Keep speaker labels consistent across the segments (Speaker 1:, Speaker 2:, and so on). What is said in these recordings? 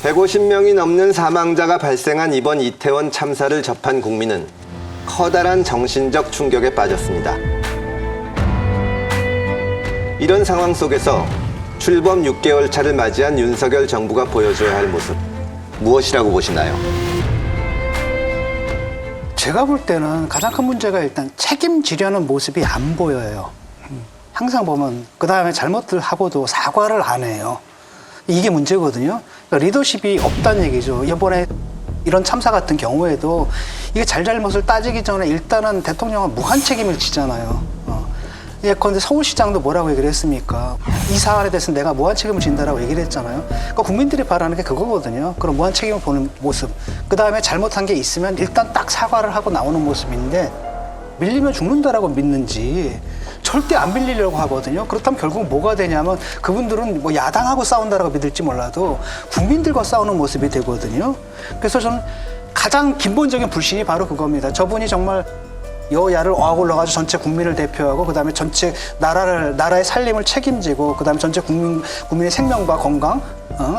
Speaker 1: 150명이 넘는 사망자가 발생한 이번 이태원 참사를 접한 국민은 커다란 정신적 충격에 빠졌습니다. 이런 상황 속에서 출범 6개월 차를 맞이한 윤석열 정부가 보여줘야 할 모습, 무엇이라고 보시나요?
Speaker 2: 제가 볼 때는 가장 큰 문제가 일단 책임지려는 모습이 안 보여요. 항상 보면 그 다음에 잘못을 하고도 사과를 안 해요. 이게 문제거든요. 그러니까 리더십이 없다는 얘기죠. 이번에 이런 참사 같은 경우에도 이게 잘잘못을 따지기 전에 일단은 대통령은 무한 책임을 지잖아요. 예컨대 서울시장도 뭐라고 얘기를 했습니까? 이 사안에 대해서 내가 무한 책임을 진다라고 얘기를 했잖아요. 그러니까 국민들이 바라는 게 그거거든요. 그런 무한 책임을 보는 모습. 그 다음에 잘못한 게 있으면 일단 딱 사과를 하고 나오는 모습인데 밀리면 죽는다라고 믿는지 절대 안 밀리려고 하거든요. 그렇다면 결국 뭐가 되냐면 그분들은 뭐 야당하고 싸운다라고 믿을지 몰라도 국민들과 싸우는 모습이 되거든요. 그래서 저는 가장 근본적인 불신이 바로 그겁니다. 저분이 정말 여야를 어아올라가지고 전체 국민을 대표하고 그다음에 전체 나라의 살림을 책임지고 그다음에 전체 국민의 생명과 건강,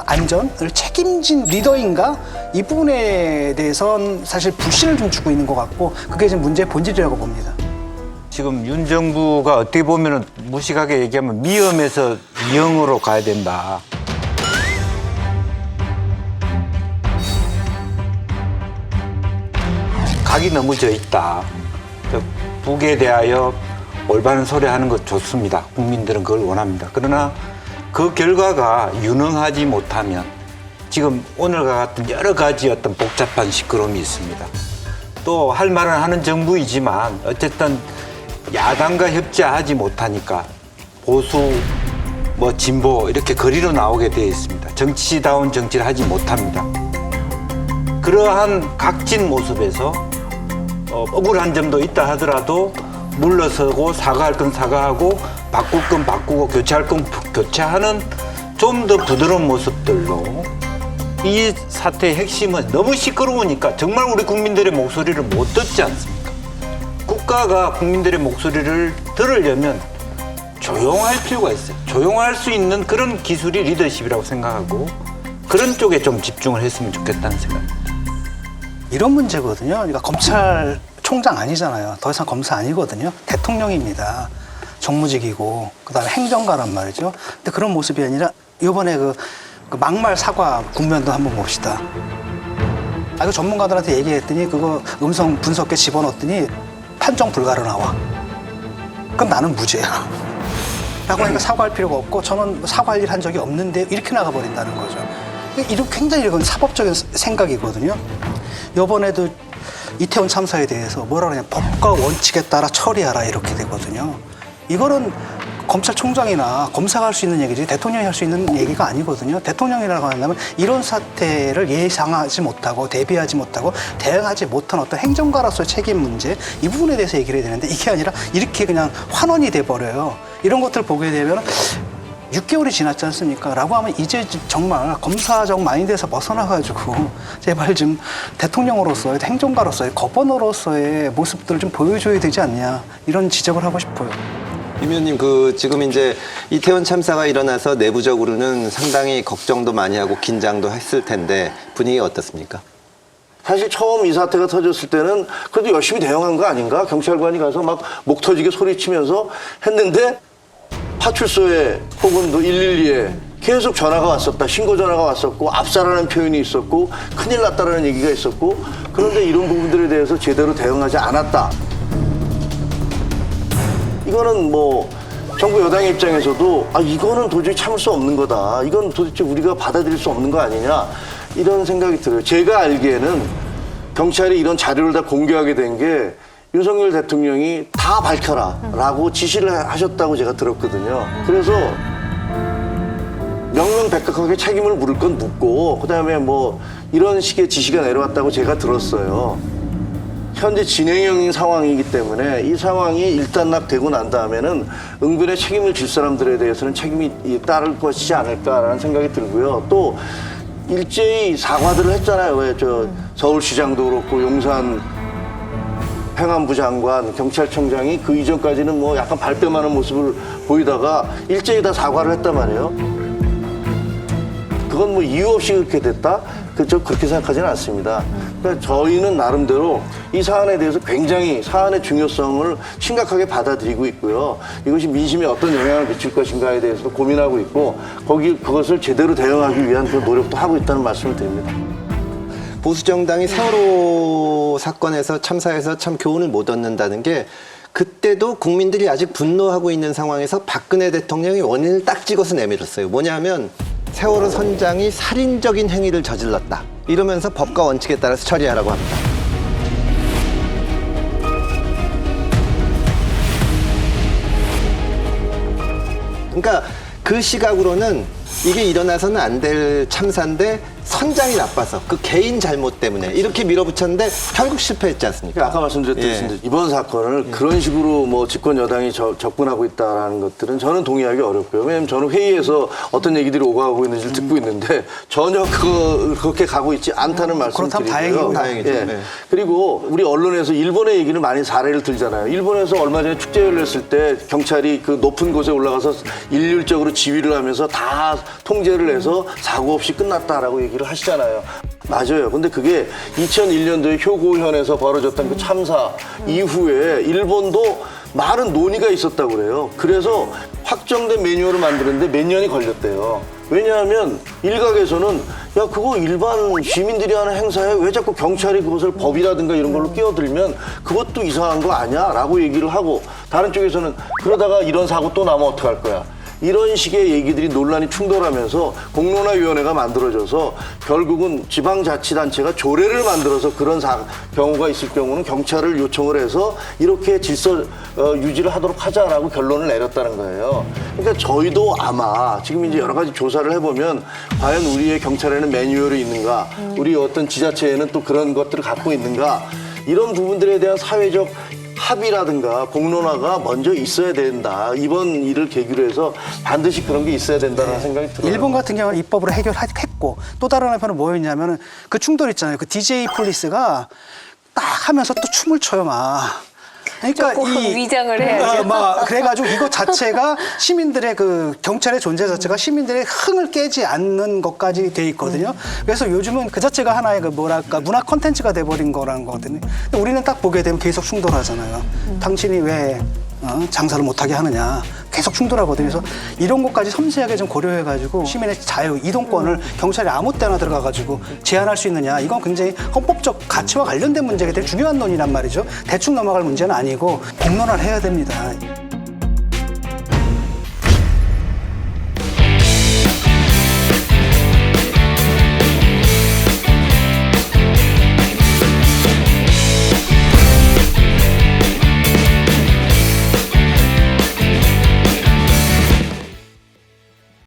Speaker 2: 안전을 책임진 리더인가? 이 부분에 대해서는 사실 불신을 좀 주고 있는 것 같고 그게 지금 문제의 본질이라고 봅니다.
Speaker 3: 지금 윤 정부가 어떻게 보면 무식하게 얘기하면 미엄에서 미영으로 가야 된다. 각이 너무 져 있다. 북에 대하여 올바른 소리 하는 것 좋습니다. 국민들은 그걸 원합니다. 그러나 그 결과가 유능하지 못하면 지금 오늘과 같은 여러 가지 어떤 복잡한 시끄러움이 있습니다. 또 할 말은 하는 정부이지만 어쨌든 야당과 협치하지 못하니까 보수, 진보 이렇게 거리로 나오게 되어 있습니다. 정치다운 정치를 하지 못합니다. 그러한 각진 모습에서 억울한 점도 있다 하더라도 물러서고 사과할 건 사과하고 바꿀 건 바꾸고 교체할 건 교체하는 좀 더 부드러운 모습들로 이 사태의 핵심은 너무 시끄러우니까 정말 우리 국민들의 목소리를 못 듣지 않습니까? 국가가 국민들의 목소리를 들으려면 조용할 필요가 있어요. 조용할 수 있는 그런 기술이 리더십이라고 생각하고 그런 쪽에 좀 집중을 했으면 좋겠다는 생각입니다.
Speaker 2: 이런 문제거든요. 그러니까 검찰총장 아니잖아요. 더 이상 검사 아니거든요. 대통령입니다. 정무직이고 그다음에 행정가란 말이죠. 근데 그런 모습이 아니라 이번에 그 막말 사과 국면도 한번 봅시다. 그 전문가들한테 얘기했더니 그거 음성 분석기에 집어넣었더니 판정 불가로 나와. 그럼 나는 무죄야. 라고 하니까 사과할 필요가 없고 저는 사과할 일 한 적이 없는데 이렇게 나가버린다는 거죠. 이런 굉장히 이건 사법적인 생각이거든요. 이번에도 이태원 참사에 대해서 뭐라 그러냐, 법과 원칙에 따라 처리하라 이렇게 되거든요. 이거는 검찰총장이나 검사가 할 수 있는 얘기지 대통령이 할 수 있는 얘기가 아니거든요. 대통령이라고 한다면 이런 사태를 예상하지 못하고 대비하지 못하고 대응하지 못한 어떤 행정가로서의 책임 문제 이 부분에 대해서 얘기를 해야 되는데 이게 아니라 이렇게 그냥 환원이 돼버려요. 이런 것들 보게 되면 6개월이 지났지 않습니까? 라고 하면 이제 정말 검사적 마인드에서 벗어나가지고 제발 좀 대통령으로서의 행정가로서의 거버너로서의 모습들을 좀 보여줘야 되지 않냐 이런 지적을 하고 싶어요.
Speaker 1: 임 의원님, 지금 이제 이태원 참사가 일어나서 내부적으로는 상당히 걱정도 많이 하고 긴장도 했을 텐데 분위기가 어떻습니까?
Speaker 4: 사실 처음 이 사태가 터졌을 때는 그래도 열심히 대응한 거 아닌가? 경찰관이 가서 막 목 터지게 소리치면서 했는데 파출소에 혹은 또 112에 계속 전화가 왔었다. 신고 전화가 왔었고 압사라는 표현이 있었고 큰일 났다라는 얘기가 있었고 그런데 이런 부분들에 대해서 제대로 대응하지 않았다. 이거는 정부 여당의 입장에서도 이거는 도저히 참을 수 없는 거다. 이건 도대체 우리가 받아들일 수 없는 거 아니냐. 이런 생각이 들어요. 제가 알기에는 경찰이 이런 자료를 다 공개하게 된 게 윤석열 대통령이 다 밝혀라 라고 지시를 하셨다고 제가 들었거든요. 그래서 명명백백하게 책임을 물을 건 묻고 그다음에 이런 식의 지시가 내려왔다고 제가 들었어요. 현재 진행형 상황이기 때문에 이 상황이 일단락되고 난 다음에는 응변의 책임을 질 사람들에 대해서는 책임이 따를 것이지 않을까라는 생각이 들고요. 또 일제히 사과들을 했잖아요. 서울시장도 그렇고 용산 행안부 장관, 경찰청장이 그 이전까지는 약간 발뺌하는 모습을 보이다가 일제히 다 사과를 했단 말이에요. 그건 뭐 이유 없이 그렇게 됐다? 그저 그렇게 생각하지는 않습니다. 그러니까 저희는 나름대로 이 사안에 대해서 굉장히 사안의 중요성을 심각하게 받아들이고 있고요. 이것이 민심에 어떤 영향을 미칠 것인가에 대해서도 고민하고 있고 그것을 제대로 대응하기 위한 그 노력도 하고 있다는 말씀을 드립니다.
Speaker 1: 보수정당이 세월호 사건에서 참사에서 참 교훈을 못 얻는다는 게 그때도 국민들이 아직 분노하고 있는 상황에서 박근혜 대통령이 원인을 딱 찍어서 내밀었어요. 뭐냐면 세월호 선장이 살인적인 행위를 저질렀다. 이러면서 법과 원칙에 따라서 처리하라고 합니다. 그러니까 그 시각으로는 이게 일어나서는 안 될 참사인데 선장이 나빠서 그 개인 잘못 때문에 이렇게 밀어붙였는데 결국 실패했지 않습니까?
Speaker 4: 아까 말씀드렸듯이 이번 사건을 그런 식으로 뭐 집권 여당이 접근하고 있다라는 것들은 저는 동의하기 어렵고요. 왜냐하면 저는 회의에서 어떤 얘기들이 오가고 있는지를 듣고 있는데 전혀 그렇게 가고 있지 않다는 말씀을
Speaker 2: 그렇다면
Speaker 4: 드리고요.
Speaker 1: 다행이죠.
Speaker 4: 예.
Speaker 1: 네.
Speaker 4: 그리고 우리 언론에서 일본의 얘기를 많이 사례를 들잖아요. 일본에서 얼마 전에 축제 열렸을 때 경찰이 그 높은 곳에 올라가서 일률적으로 지휘를 하면서 다 통제를 해서 사고 없이 끝났다라고 얘기를 하시잖아요. 맞아요. 근데 그게 2001년도에 효고현에서 벌어졌던 그 참사 이후에 일본도 많은 논의가 있었다고 그래요. 그래서 확정된 매뉴얼을 만드는데 몇 년이 걸렸대요. 왜냐하면 일각에서는 야 그거 일반 시민들이 하는 행사에 왜 자꾸 경찰이 그것을 법이라든가 이런 걸로 끼어들면 그것도 이상한 거 아니야? 라고 얘기를 하고 다른 쪽에서는 그러다가 이런 사고 또 나면 어떡할 거야? 이런 식의 얘기들이 논란이 충돌하면서 공론화위원회가 만들어져서 결국은 지방자치단체가 조례를 만들어서 그런 경우가 있을 경우는 경찰을 요청을 해서 이렇게 질서 유지를 하도록 하자라고 결론을 내렸다는 거예요. 그러니까 저희도 아마 지금 이제 여러 가지 조사를 해보면 과연 우리의 경찰에는 매뉴얼이 있는가, 우리 어떤 지자체에는 또 그런 것들을 갖고 있는가, 이런 부분들에 대한 사회적 합의라든가 공론화가 먼저 있어야 된다. 이번 일을 계기로 해서 반드시 그런 게 있어야 된다는 생각이 들어요.
Speaker 2: 일본 같은 경우는 입법으로 해결했고 또 다른 한편은 뭐였냐면은 그 충돌 있잖아요. 그 DJ 폴리스가 딱 하면서 또 춤을 춰요 막. 그러니까
Speaker 5: 조금 위장을 해야죠.
Speaker 2: 막 그래가지고 이것 자체가 시민들의 그 경찰의 존재 자체가 시민들의 흥을 깨지 않는 것까지 돼 있거든요. 그래서 요즘은 그 자체가 하나의 그 뭐랄까 문화 콘텐츠가 돼버린 거라는 거거든요. 근데 우리는 딱 보게 되면 계속 충돌하잖아요. 당신이 왜 장사를 못하게 하느냐 계속 충돌하거든요. 그래서 이런 것까지 섬세하게 좀 고려해가지고 시민의 자유 이동권을 경찰이 아무 때나 들어가가지고 제한할 수 있느냐 이건 굉장히 헌법적 가치와 관련된 문제가 되게 중요한 논의란 말이죠. 대충 넘어갈 문제는 아니고 공론화를 해야 됩니다.